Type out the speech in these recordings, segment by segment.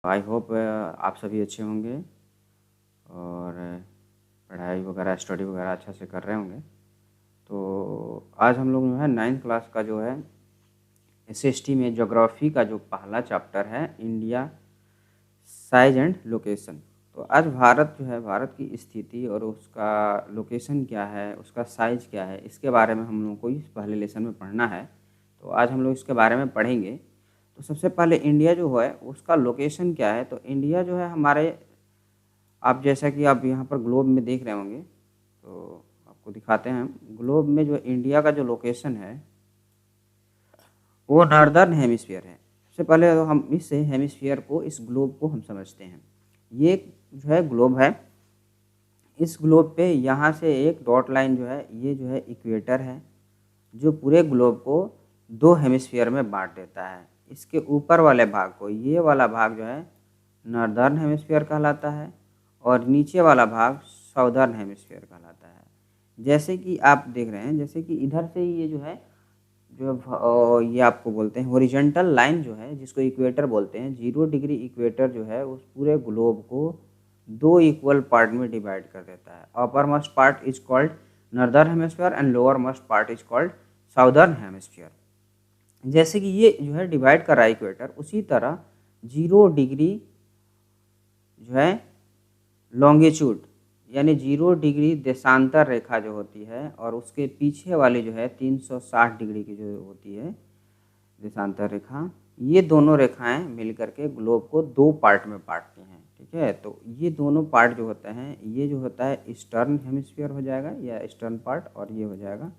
I hope आप सभी अच्छे होंगे और पढ़ाई वगैरह स्टडी वगैरह अच्छा से कर रहे होंगे। तो आज हम लोग जो है 9th क्लास का जो है एसएसटी में ज्योग्राफी का जो पहला चैप्टर है इंडिया साइज एंड लोकेशन। तो आज भारत जो है भारत की स्थिति और उसका लोकेशन क्या है, उसका साइज क्या है, इसके बारे में हम लोग को इस पहले लेसन में पढ़ना है। तो आज हम लोग इसके बारे में पढ़ेंगे। तो सबसे पहले इंडिया जो है उसका लोकेशन क्या है। तो इंडिया जो है हमारे, आप जैसा कि आप यहाँ पर ग्लोब में देख रहे होंगे, तो आपको दिखाते हैं। ग्लोब में जो इंडिया का जो लोकेशन है वो नॉर्दर्न हेमिस्फीयर है। सबसे पहले तो हम इस हेमिस्फीयर को, इस ग्लोब को हम समझते हैं। ये जो है ग्लोब है। इस ग्लोब पे यहाँ से एक डॉट लाइन जो है, ये जो है इक्वेटर है, जो पूरे ग्लोब को दो हेमिस्फीयर में बांट देता है। इसके ऊपर वाले भाग को, ये वाला भाग जो है नॉर्दर्न हेमिस्फीयर कहलाता है और नीचे वाला भाग साउदर्न हेमिस्फीयर कहलाता है। जैसे कि आप देख रहे हैं, जैसे कि इधर से ये जो है ये आपको बोलते हैं हॉरिजॉन्टल लाइन जो है, जिसको इक्वेटर बोलते हैं। 0 डिग्री इक्वेटर जो है उस पूरे ग्लोब को दो इक्वल पार्ट में डिवाइड कर देता है। Upper most part is called northern hemisphere and lower most part is called southern hemisphere. जैसे कि ये जो है डिवाइड कर रहा है इक्वेटर, उसी तरह 0 डिग्री जो है लॉन्गिट्यूड, यानी 0 डिग्री देशांतर रेखा जो होती है, और उसके पीछे वाली जो है 360 डिग्री की जो होती है देशांतर रेखा, ये दोनों रेखाएं मिलकर के ग्लोब को दो पार्ट में बांटती हैं। ठीक है, तो ये दोनों पार्ट जो होते हैं, ये जो होता है ईस्टर्न हेमिस्फीयर हो जाएगा या ईस्टर्न पार्ट, और ये हो जाएगा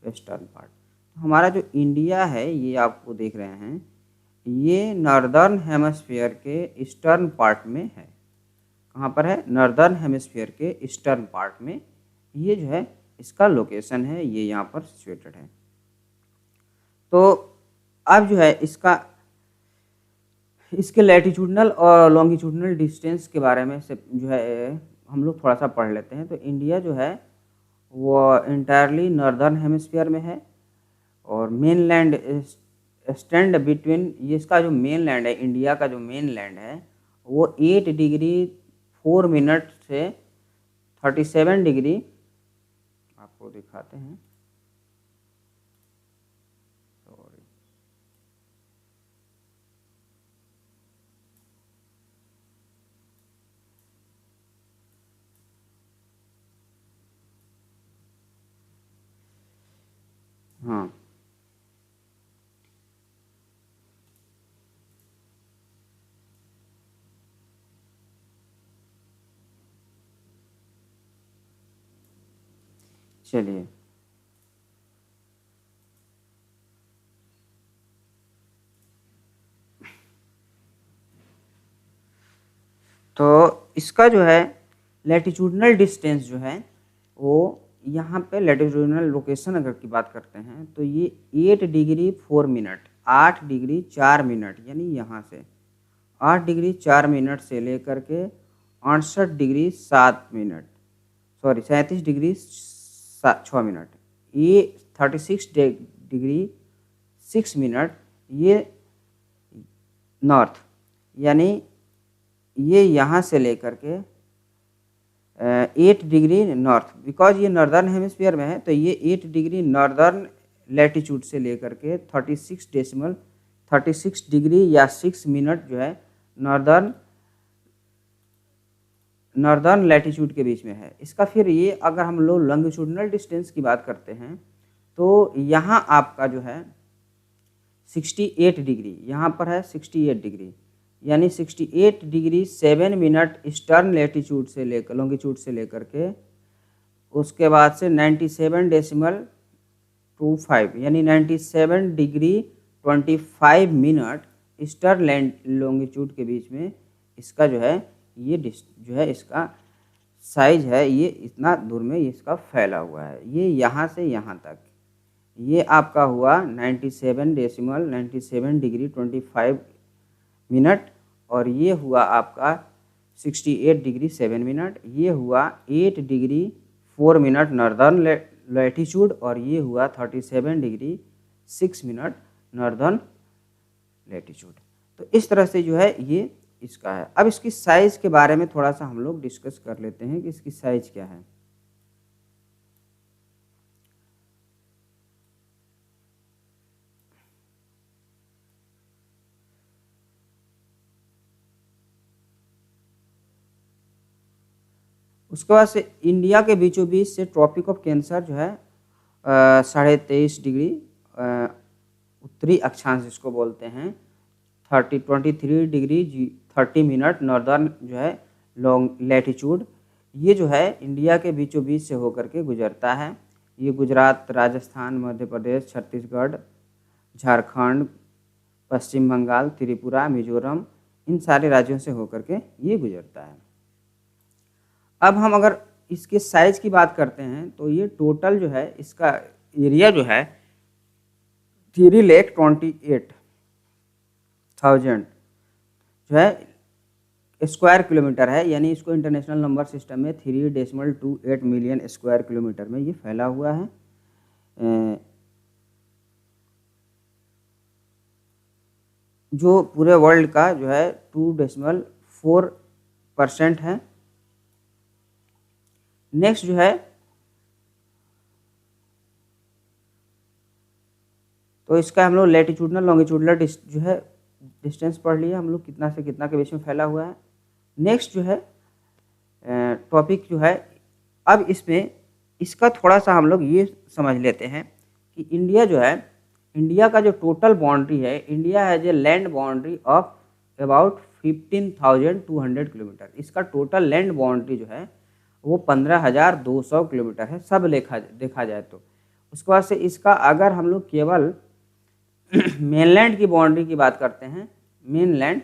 वेस्टर्न पार्ट। तो हमारा जो इंडिया है, ये आपको देख रहे हैं, ये नॉर्दर्न हेमिस्फीयर के ईस्टर्न पार्ट में है। कहाँ पर है? नॉर्दर्न हेमिस्फीयर के ईस्टर्न पार्ट में। ये जो है इसका लोकेशन है, ये यहाँ पर सिचुएटेड है। तो अब जो है इसके लैटिट्यूडनल और लॉन्गिट्यूडनल डिस्टेंस के बारे में से जो है हम लोग थोड़ा सा पढ़ लेते हैं। तो इंडिया जो है वो इंटायरली नॉर्दर्न हेमिस्फीयर में है, और मेन लैंड स्टैंड बिटवीन, ये इसका जो मेन लैंड है, इंडिया का जो मेन लैंड है, वो 8 डिग्री 4 मिनट से 37 डिग्री, आपको दिखाते हैं, सॉरी, हाँ, चलिए। तो इसका जो है लैटिट्यूडनल डिस्टेंस जो है वो, यहाँ पे लैटिट्यूडनल लोकेशन अगर की बात करते हैं, तो ये 8 डिग्री 4 मिनट, 8 डिग्री 4 मिनट, यानी यहाँ से 8 डिग्री 4 मिनट से लेकर के 68 degree 7 minute, sorry 37 degree 6 minute, ये 36 डिग्री 6 मिनट, ये नॉर्थ, यानी ये यहाँ से लेकर के 8 डिग्री नॉर्थ, बिकॉज ये नॉर्दर्न हेमिस्फीयर में है, तो ये 8 डिग्री नॉर्दर्न लैटिट्यूड से लेकर के 36 डिग्री या 6 मिनट जो है नॉर्दर्न लैटिट्यूड के बीच में है इसका। फिर ये अगर हम लोग लॉन्गिट्यूडनल डिस्टेंस की बात करते हैं, तो यहाँ आपका जो है 68 डिग्री, यहाँ पर है 68 डिग्री, यानी 68 डिग्री 7 मिनट ईस्टर्न लैटिट्यूड से लेकर, लॉन्गिट्यूड से लेकर के, उसके बाद से 97.25 यानी 97 डिग्री 25 मिनट ईस्टर्न लॉन्गिट्यूड के बीच में इसका जो है ये जो है इसका साइज है, ये इतना दूर में इसका फैला हुआ है। ये यहाँ से यहाँ तक ये आपका हुआ 97 डिग्री 25 मिनट, और ये हुआ आपका 68 डिग्री 7 मिनट, ये हुआ 8 डिग्री 4 मिनट नॉर्दर्न लैटिट्यूड, और ये हुआ 37 डिग्री 6 मिनट नॉर्दर्न लैटिट्यूड। तो इस तरह से जो है ये इसका है। अब इसकी साइज़ के बारे में थोड़ा सा हम लोग डिस्कस कर लेते हैं कि इसकी साइज़ क्या है। उसके बाद से इंडिया के बीचों बीच से ट्रॉपिक ऑफ कैंसर जो है 23.5 डिग्री उत्तरी अक्षांश जिसको बोलते हैं, 23 डिग्री 30 मिनट नॉर्दर्न जो है लॉन्ग लैटिट्यूड, ये जो है इंडिया के बीचों बीच से होकर के गुजरता है। ये गुजरात, राजस्थान, मध्य प्रदेश, छत्तीसगढ़, झारखंड, पश्चिम बंगाल, त्रिपुरा, मिजोरम, इन सारे राज्यों से होकर के ये गुजरता है। अब हम अगर इसके साइज़ की बात करते हैं तो ये टोटल जो है इसका एरिया जो है 3,28,000 जो है स्क्वायर किलोमीटर है, यानी इसको इंटरनेशनल नंबर सिस्टम में 3.28 मिलियन स्क्वायर किलोमीटर में ये फैला हुआ है। जो पूरे वर्ल्ड का जो है 2.4% है। नेक्स्ट जो है तो इसका हम लोग लैटिट्यूडनल लॉन्गिट्यूडनल जो है डिस्टेंस पढ़ लिया हम लोग, कितना से कितना के बीच में फैला हुआ है। नेक्स्ट जो है टॉपिक जो है, अब इसमें इसका थोड़ा सा हम लोग ये समझ लेते हैं कि इंडिया जो है, इंडिया का जो टोटल बाउंड्री है, India has a land boundary of about 15,200 kilometre. इसका टोटल लैंड बाउंड्री जो है वो 15,200 किलोमीटर है, सब देखा जाए तो। उसके बाद से इसका अगर हम लोग केवल मेनलैंड की बाउंड्री की बात करते हैं, मेनलैंड,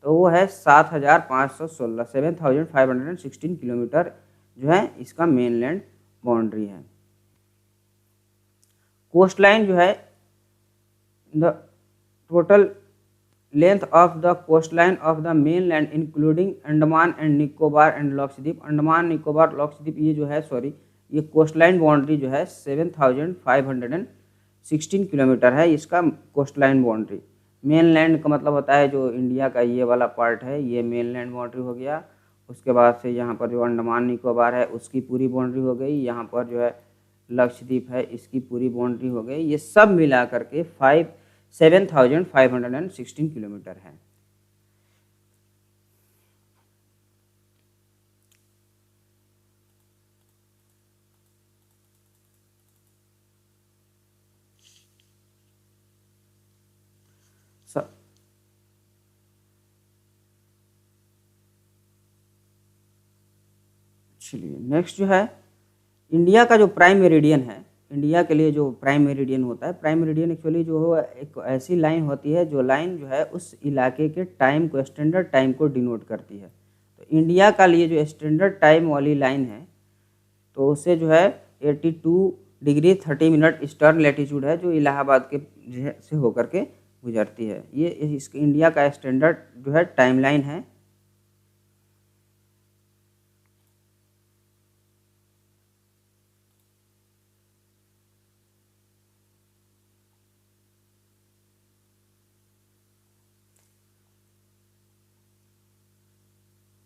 तो वो है 7,516 7,516 किलोमीटर जो है इसका मेनलैंड बाउंड्री है। कोस्ट लाइन जो है, the total length of the coastline of the mainland including Andaman and Nicobar and Lakshadweep, Andaman Nicobar Lakshadweep ये जो है ये कोस्ट लाइन बाउंड्री जो है 7,516 किलोमीटर है इसका कोस्ट लाइन बाउंड्री। मेनलैंड का मतलब होता है जो इंडिया का ये वाला पार्ट है, ये मेनलैंड बाउंड्री हो गया। उसके बाद से यहाँ पर जो अंडमान निकोबार है उसकी पूरी बाउंड्री हो गई, यहाँ पर जो है लक्षद्वीप है इसकी पूरी बाउंड्री हो गई। ये सब मिला करके 7,516 किलोमीटर है। चलिए नेक्स्ट जो है, इंडिया का जो प्राइम मेरिडियन है, इंडिया के लिए जो प्राइम मेरिडियन होता है, प्राइम मेरिडियन एक्चुअली जो है एक ऐसी लाइन होती है जो लाइन जो है उस इलाके के टाइम को, स्टैंडर्ड टाइम को डिनोट करती है। तो इंडिया का लिए जो स्टैंडर्ड टाइम वाली लाइन है तो उससे जो है 82 डिग्री 30 मिनट ईस्टर्न लैटिट्यूड है, जो इलाहाबाद के से होकर के गुजरती है। ये इस इंडिया का स्टैंडर्ड जो है टाइम लाइन है।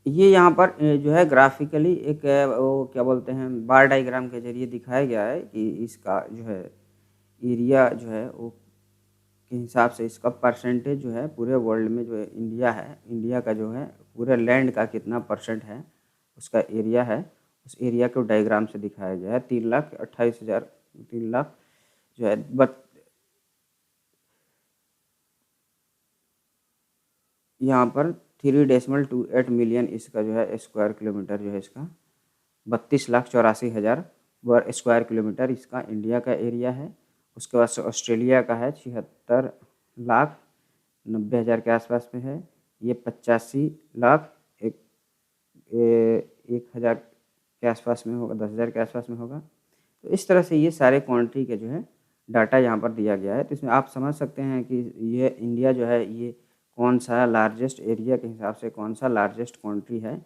ये यहाँ पर जो है ग्राफिकली एक वो क्या बोलते हैं बार डायग्राम के जरिए दिखाया गया है कि इसका जो है एरिया जो है वो के हिसाब से इसका परसेंटेज जो है पूरे वर्ल्ड में जो है इंडिया है, इंडिया का जो है पूरे लैंड का कितना परसेंट है उसका एरिया है, उस एरिया को डायग्राम से दिखाया गया है। 3,28,000 3 लाख जो है यहाँ पर 3.28 मिलियन इसका जो है स्क्वायर किलोमीटर जो है इसका 32,84,000 स्क्वायर किलोमीटर इसका इंडिया का एरिया है। उसके बाद से ऑस्ट्रेलिया का है 76,90,000 के आसपास में है, ये 85,01,000 के आसपास में होगा, 10,000 के आसपास में होगा। तो इस तरह से ये सारे कंट्री के जो है डाटा यहाँ पर दिया गया है। तो इसमें आप समझ सकते हैं कि ये इंडिया जो है ये कौन सा लार्जेस्ट एरिया के हिसाब से कौन सा लार्जेस्ट कंट्री है।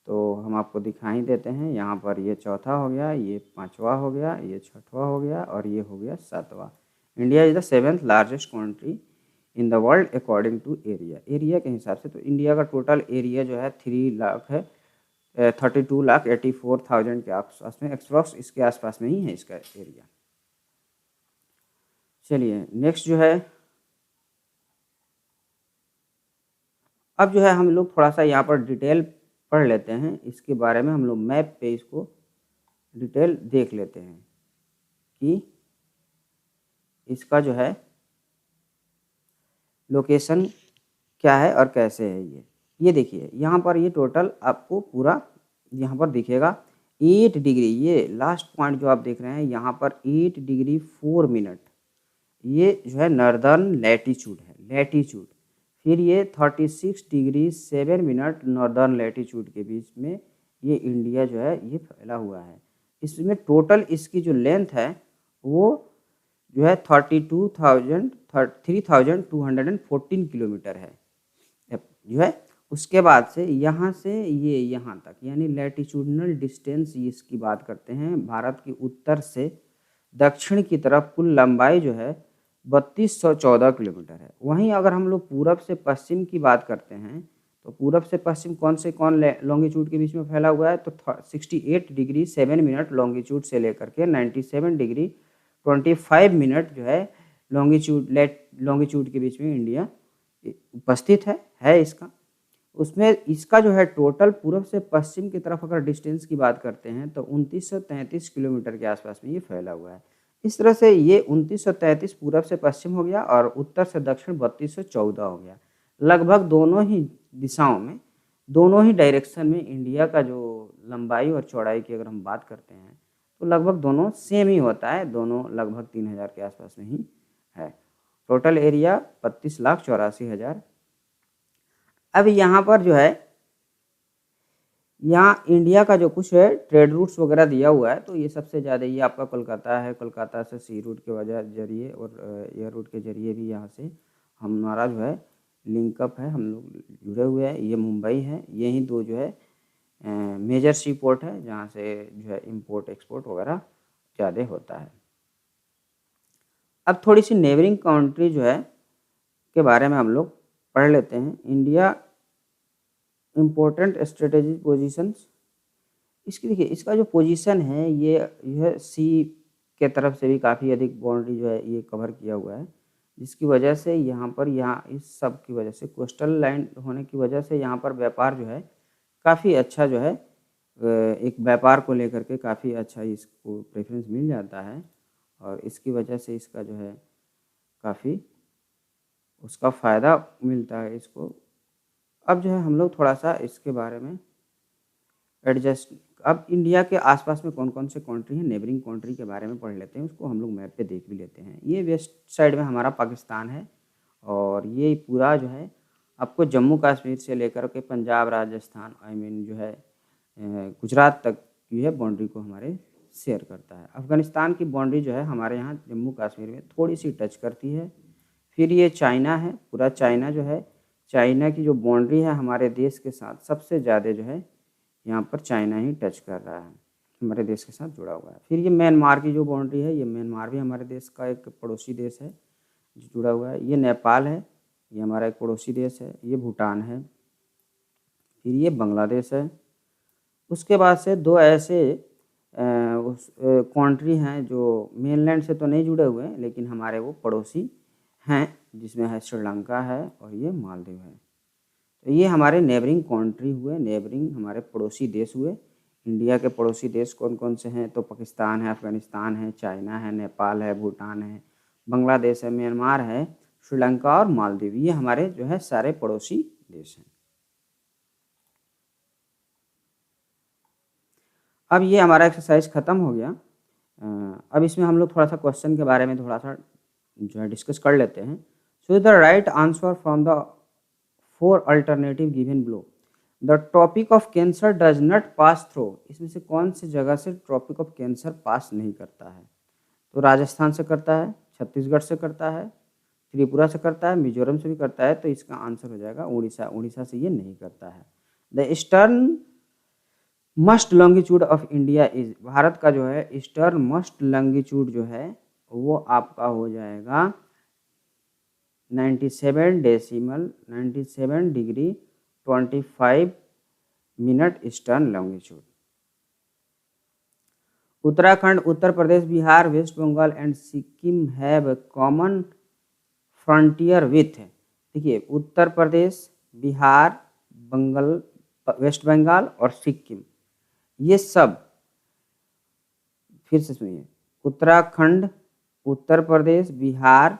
तो हम आपको दिखाई देते हैं, यहाँ पर ये चौथा हो गया, ये पांचवा हो गया, ये छठवां हो गया और ये हो गया सातवां। India is the 7th largest country in the world according to area. Area के हिसाब से तो इंडिया का टोटल एरिया जो है 3 लाख है, 32,84,000 के आसपास में, एक्सप्रॉक्स इसके आसपास में ही है इसका एरिया। चलिए नेक्स्ट जो है, अब जो है हम लोग थोड़ा सा यहाँ पर डिटेल पढ़ लेते हैं इसके बारे में। हम लोग मैप पे इसको डिटेल देख लेते हैं कि इसका जो है लोकेशन क्या है और कैसे है। ये देखिए यहाँ पर ये टोटल आपको पूरा यहाँ पर दिखेगा 8 डिग्री, ये लास्ट पॉइंट जो आप देख रहे हैं यहाँ पर 8 डिग्री 4 मिनट, ये जो है नॉर्दर्न लैटीट्यूड है, लैटीट्यूड। फिर ये 36 डिग्री 7 मिनट नॉर्दर्न लैटीट्यूड के बीच में ये इंडिया जो है ये फैला हुआ है। इसमें टोटल इसकी जो लेंथ है वो जो है 3,214 किलोमीटर है जो है। उसके बाद से यहाँ से ये यहाँ तक यानी लैटिट्यूडनल डिस्टेंस इसकी बात करते हैं, भारत की उत्तर से दक्षिण की तरफ कुल लंबाई जो है 3214 किलोमीटर है। वहीं अगर हम लोग पूरब से पश्चिम की बात करते हैं तो पूरब से पश्चिम कौन लॉन्गिट्यूड के बीच में फैला हुआ है, तो 68 डिग्री 7 मिनट लॉन्गिट्यूड से लेकर के 97 डिग्री 25 मिनट जो है लॉन्गिट्यूड के बीच में इंडिया उपस्थित है इसका। उसमें इसका जो है टोटल पूर्व से पश्चिम की तरफ अगर डिस्टेंस की बात करते हैं तो 2933 किलोमीटर के आसपास में ये फैला हुआ है। इस तरह से ये 2933 पूरब से पश्चिम हो गया और उत्तर से दक्षिण 3214 हो गया। लगभग दोनों ही दिशाओं में, दोनों ही डायरेक्शन में इंडिया का जो लंबाई और चौड़ाई की अगर हम बात करते हैं तो लगभग दोनों सेम ही होता है, दोनों लगभग 3000 के आसपास में ही है। Total area 32,84,000। अब यहाँ पर जो है यहाँ इंडिया का जो कुछ है ट्रेड रूट्स वगैरह दिया हुआ है, तो ये सबसे ज़्यादा ये आपका कोलकाता है, कोलकाता से सी रूट के वजह जरिए और एयर रूट के जरिए भी यहाँ से हमारा जो है लिंकअप है, हम लोग जुड़े हुए हैं। ये मुंबई है, यही दो जो है मेजर सी पोर्ट है जहाँ से जो है इंपोर्ट एक्सपोर्ट वगैरह ज़्यादा होता है। अब थोड़ी सी नेबरिंग कंट्री जो है के बारे में हम लोग पढ़ लेते हैं। इंडिया इम्पोर्टेंट स्ट्रेटेजिक पोजीशंस, इसकी देखिए इसका जो पोजीशन है ये सी के तरफ से भी काफ़ी अधिक बाउंड्री जो है ये कवर किया हुआ है, जिसकी वजह से यहाँ इस सब की वजह से कोस्टल लाइन होने की वजह से यहाँ पर व्यापार जो है काफ़ी अच्छा जो है एक व्यापार को लेकर के काफ़ी अच्छा इसको प्रेफरेंस मिल जाता है और इसकी वजह से इसका जो है काफ़ी उसका फ़ायदा मिलता है इसको। अब जो है हम लोग थोड़ा सा इसके बारे में एडजस्ट, अब इंडिया के आसपास में कौन कौन से कंट्री हैं, नेबरिंग कंट्री के बारे में पढ़ लेते हैं, उसको हम लोग मैप पे देख भी लेते हैं। ये वेस्ट साइड में हमारा पाकिस्तान है और ये पूरा जो है आपको जम्मू कश्मीर से लेकर के पंजाब, राजस्थान जो है गुजरात तक की है बाउंड्री को हमारे शेयर करता है। अफ़गानिस्तान की बाउंड्री जो है हमारे यहाँ जम्मू कश्मीर में थोड़ी सी टच करती है। फिर ये चाइना है, पूरा चाइना जो है, चाइना की जो बाउंड्री है हमारे देश के साथ सबसे ज़्यादा जो है यहाँ पर चाइना ही टच कर रहा है, हमारे देश के साथ जुड़ा हुआ है। फिर ये म्यांमार की जो बाउंड्री है, ये म्यांमार भी हमारे देश का एक पड़ोसी देश है जो जुड़ा हुआ है। ये नेपाल है, ये हमारा एक पड़ोसी देश है। ये भूटान है, फिर ये बांग्लादेश है। उसके बाद से दो ऐसे कंट्री हैं जो मेनलैंड से तो नहीं जुड़े हुए हैं लेकिन हमारे वो पड़ोसी हैं, जिसमें है श्रीलंका है और ये मालदीव है। तो ये हमारे नेबरिंग कंट्री हुए, नेबरिंग हमारे पड़ोसी देश हुए। इंडिया के पड़ोसी देश कौन कौन से हैं, तो पाकिस्तान है, अफ़गानिस्तान है, चाइना है, नेपाल है, भूटान है, बांग्लादेश है, म्यांमार है, श्रीलंका और मालदीव। ये हमारे जो है सारे पड़ोसी देश हैं। अब ये हमारा एक्सरसाइज ख़त्म हो गया। अब इसमें हम लोग थोड़ा सा क्वेश्चन के बारे में थोड़ा सा जो है डिस्कस कर लेते हैं। So the right answer from the 4 alternative given below. The tropic of cancer does not pass through, इसमें से कौन सी जगह से ट्रॉपिक ऑफ कैंसर पास नहीं करता है, तो राजस्थान से करता है, छत्तीसगढ़ से करता है, त्रिपुरा से करता है, मिजोरम से भी करता है, तो इसका आंसर हो जाएगा उड़ीसा। उड़ीसा से ये नहीं करता है। The eastern must longitude of India is, Bharat का जो है ईस्टर्न मस्ट लॉन्गिट्यूड जो है वो आपका हो जाएगा 97 degree 25 minute eastern longitude. Uttarakhand, Uttar Pradesh, Bihar, West Bengal and Sikkim have common frontier with. देखिए उत्तर प्रदेश, बिहार, बंगाल, वेस्ट बंगाल और सिक्किम, ये सब, फिर से सुनिए, उत्तराखंड, उत्तर प्रदेश, बिहार,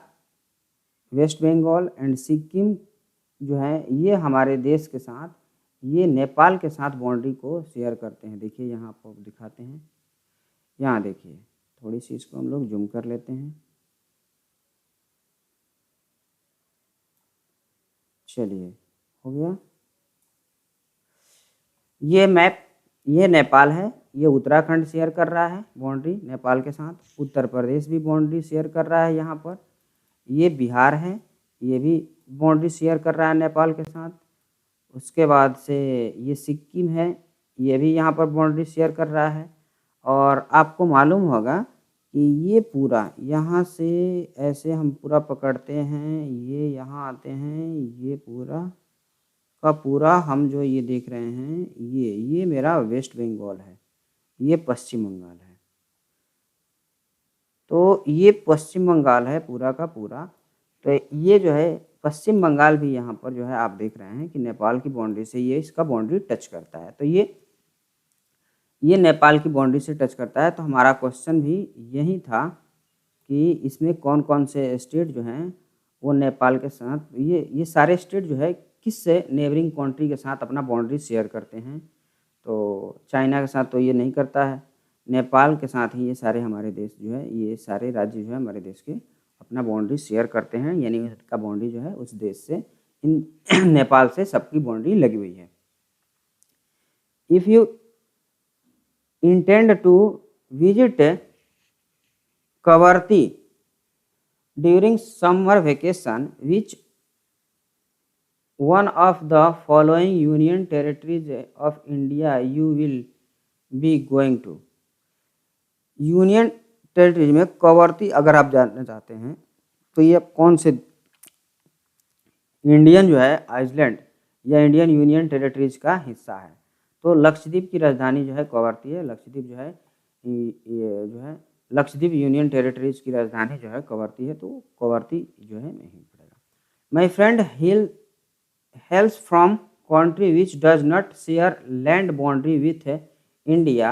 वेस्ट बंगाल एंड सिक्किम जो है ये हमारे देश के साथ, ये नेपाल के साथ बाउंड्री को शेयर करते हैं। देखिए यहाँ आपको दिखाते हैं, यहाँ देखिए, थोड़ी सी इसको हम लोग जूम कर लेते हैं। चलिए हो गया ये मैप, ये नेपाल है, ये उत्तराखंड शेयर कर रहा है बाउंड्री नेपाल के साथ, उत्तर प्रदेश भी बाउंड्री शेयर कर रहा है यहाँ पर, ये बिहार है, ये भी बाउंड्री शेयर कर रहा है नेपाल के साथ। उसके बाद से ये सिक्किम है, ये भी यहाँ पर बाउंड्री शेयर कर रहा है। और आपको मालूम होगा कि ये पूरा यहाँ से ऐसे हम पूरा पकड़ते हैं, ये यहाँ आते हैं, ये पूरा का पूरा हम जो ये देख रहे हैं, ये मेरा वेस्ट बंगाल है, ये पश्चिम बंगाल है। तो ये पश्चिम बंगाल है पूरा का पूरा। तो ये जो है पश्चिम बंगाल भी यहाँ पर जो है आप देख रहे हैं कि नेपाल की बाउंड्री से ये इसका बाउंड्री टच करता है। तो ये नेपाल की बाउंड्री से टच करता है। तो हमारा क्वेश्चन भी यही था कि इसमें कौन कौन से स्टेट जो हैं वो नेपाल के साथ, ये सारे स्टेट जो है किस से नेबरिंग कंट्री के साथ अपना बाउंड्री शेयर करते हैं। तो चाइना के साथ तो ये नहीं करता है, नेपाल के साथ ही ये सारे हमारे देश जो है, ये सारे राज्य जो है हमारे देश के अपना बाउंड्री शेयर करते हैं, यानी उसका बाउंड्री जो है उस देश से, इन नेपाल से सबकी बाउंड्री लगी हुई है। If you intend to visit Kavaratti during summer vacation, which one of the following union territories of India you will be going to। Union territories में कवरती अगर आप जानना चाहते हैं तो ये कौन से इंडियन जो है आइसलैंड या इंडियन यूनियन टेरिटरीज का हिस्सा है। तो लक्षद्वीप की राजधानी जो है कवरती है, लक्षद्वीप जो है ये जो है लक्षद्वीप यूनियन टेरिटरीज की राजधानी जो है कवरती है, तो कवरती जो है नहीं पड़ेगा। My friend hails from country which does not share land boundary with India,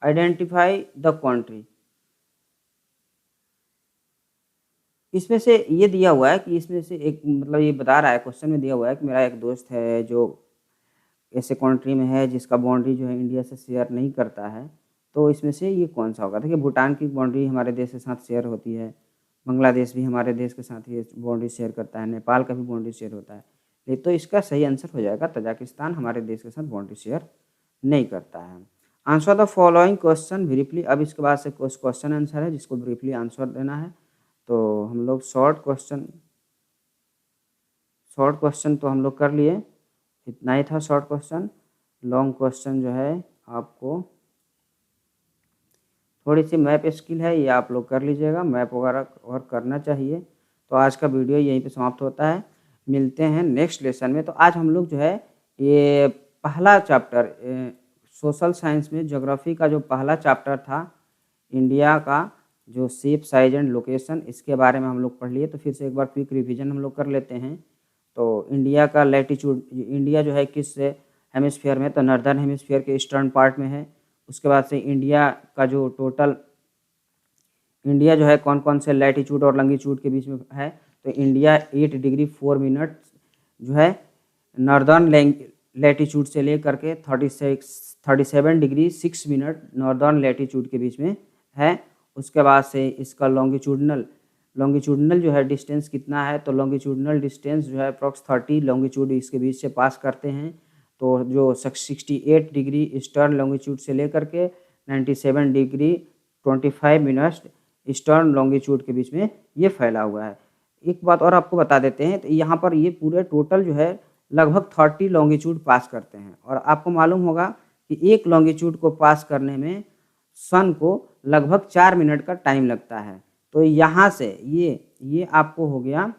identify the country। इसमें से ये दिया हुआ है कि इसमें से एक, मतलब ये बता रहा है, क्वेश्चन में दिया हुआ है कि मेरा एक दोस्त है जो ऐसे कंट्री में है जिसका बाउंड्री जो है इंडिया से शेयर नहीं करता है, तो इसमें से ये कौन सा होगा। देखिए भूटान की बाउंड्री हमारे देश के साथ शेयर होती है, बांग्लादेश भी हमारे देश के साथ ये बाउंड्री शेयर करता है, नेपाल का भी बाउंड्री शेयर होता है। तो इसका सही आंसर हो जाएगा तजाकिस्तान हमारे देश के साथ बाउंड्री शेयर नहीं करता है। Answer the following question briefly. अब इसके बाद से कुछ क्वेश्चन आंसर है जिसको ब्रीफली आंसर देना है। तो हम लोग शॉर्ट क्वेश्चन तो हम लोग कर लिए, इतना ही था शॉर्ट क्वेश्चन। लॉन्ग क्वेश्चन जो है आपको थोड़ी सी मैप स्किल है, ये आप लोग कर लीजिएगा, मैप वगैरह और करना चाहिए। तो आज का वीडियो यहीं पे समाप्त होता है, मिलते हैं नेक्स्ट लेसन में। तो आज हम लोग जो है ये पहला चैप्टर सोशल साइंस में ज्योग्राफी का जो पहला चैप्टर था इंडिया का, जो शेप, साइज एंड लोकेशन, इसके बारे में हम लोग पढ़ लिए। तो फिर से एक बार क्विक रिवीजन हम लोग कर लेते हैं। तो इंडिया का लैटिट्यूड, इंडिया जो है किस हेमिस्फीयर में, तो नॉर्दर्न हेमिस्फीयर के ईस्टर्न पार्ट में है। उसके बाद से इंडिया का जो टोटल, इंडिया जो है कौन कौन से लैटिट्यूड और लॉन्गिट्यूड के बीच में है, तो इंडिया 8 डिग्री 4 मिनट जो है नॉर्दर्न लैटिट्यूड से लेकर के 37 डिग्री 6 मिनट नॉर्दर्न लैटिट्यूड के बीच में है। उसके बाद से इसका लॉन्गिट्यूडनल जो है डिस्टेंस कितना है, तो लॉन्गिट्यूडनल डिस्टेंस जो है अप्रॉक्स 30 लॉन्गिट्यूड इसके बीच से पास करते हैं। तो जो 68 डिग्री ईस्टर्न लॉन्गिट्यूड से लेकर के 97 डिग्री 25 मिनट ईस्टर्न लॉन्गिट्यूड के बीच में ये फैला हुआ है। एक बात और आपको बता देते हैं, तो यहाँ पर ये पूरे टोटल जो है लगभग 30 लॉन्गिट्यूड पास करते हैं। और आपको मालूम होगा कि एक लॉन्गिट्यूड को पास करने में सन को लगभग 4 मिनट का टाइम लगता है। तो यहाँ से ये आपको हो गया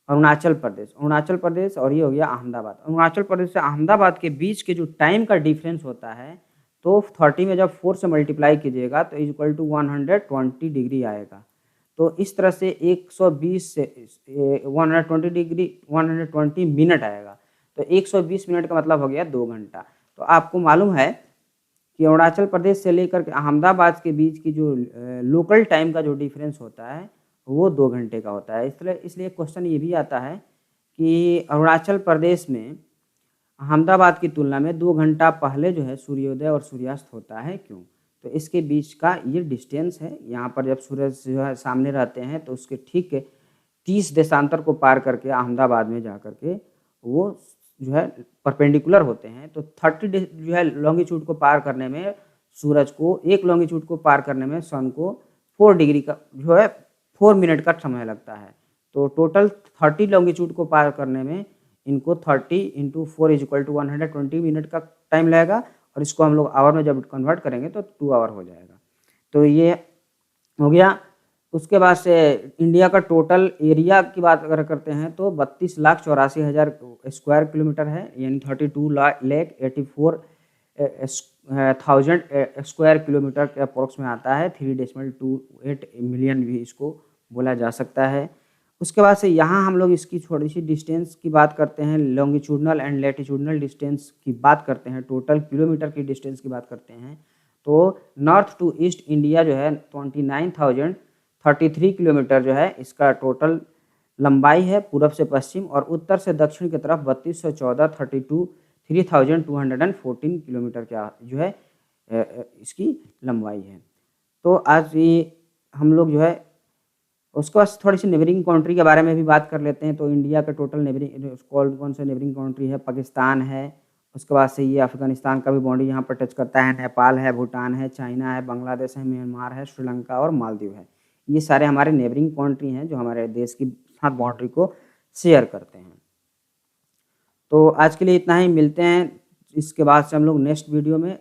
अरुणाचल प्रदेश और ये हो गया अहमदाबाद। अरुणाचल प्रदेश से अहमदाबाद के बीच के जो टाइम का डिफरेंस होता है, तो 30 में जब 4 से मल्टीप्लाई कीजिएगा तो इक्वल टू 120 डिग्री आएगा। तो इस तरह से 120 से 120 डिग्री 120 मिनट आएगा। तो 120 मिनट का मतलब हो गया 2 घंटा। तो आपको मालूम है कि अरुणाचल प्रदेश से लेकर के अहमदाबाद के बीच की जो लोकल टाइम का जो डिफरेंस होता है वो 2 घंटे का होता है। इसलिए क्वेश्चन ये भी आता है कि अरुणाचल प्रदेश में अहमदाबाद की तुलना में 2 घंटा पहले जो है सूर्योदय और सूर्यास्त होता है, क्यों? तो इसके बीच का ये डिस्टेंस है। यहाँ पर जब सूरज जो है सामने रहते हैं तो उसके ठीक 30 देशांतर को पार करके अहमदाबाद में जा करके वो जो है परपेंडिकुलर होते हैं। तो 30 जो है लॉन्गिट्यूड को पार करने में सूरज को, एक लॉन्गिट्यूड को पार करने में सन को 4 डिग्री का जो है 4 मिनट का समय लगता है। तो टोटल 30 लॉन्गिट्यूड को पार करने में इनको 30 × 4 = 120 मिनट का टाइम लगेगा, और इसको हम लोग आवर में जब कन्वर्ट करेंगे तो 2 आवर हो जाएगा। तो ये हो गया। उसके बाद से इंडिया का टोटल एरिया की बात अगर करते हैं तो 32,84,000 स्क्वायर किलोमीटर है, यानी 32,84,000 स्क्वायर किलोमीटर के अप्रोक्स में आता है। 3.28 मिलियन भी इसको बोला जा सकता है। उसके बाद से यहाँ हम लोग इसकी थोड़ी सी डिस्टेंस की बात करते हैं, लॉन्गिट्यूडनल एंड लैटिट्यूडनल डिस्टेंस की बात करते हैं, टोटल किलोमीटर की डिस्टेंस की बात करते हैं। तो नॉर्थ टू ईस्ट इंडिया जो है 29,033 किलोमीटर जो है इसका टोटल लंबाई है पूरब से पश्चिम, और उत्तर से दक्षिण की तरफ 3214 3,214 किलोमीटर का जो है इसकी लंबाई है। तो आज ये हम लोग जो है उसके बाद थोड़ी सी नेबरिंग कंट्री के बारे में भी बात कर लेते हैं। तो इंडिया का टोटल नेबरिंग कौन से नेबरिंग कंट्री है, पाकिस्तान है, उसके बाद से ये अफगानिस्तान का भी बाउंड्री यहाँ पर टच करता है, नेपाल है, भूटान है, चाइना है, बांग्लादेश है, म्यांमार है, श्रीलंका और मालदीव है। ये सारे हमारे नेबरिंग कंट्री हैं जो हमारे देश की साथ बाउंड्री को शेयर करते हैं। तो आज के लिए इतना ही, मिलते हैं इसके बाद से हम लोग नेक्स्ट वीडियो में।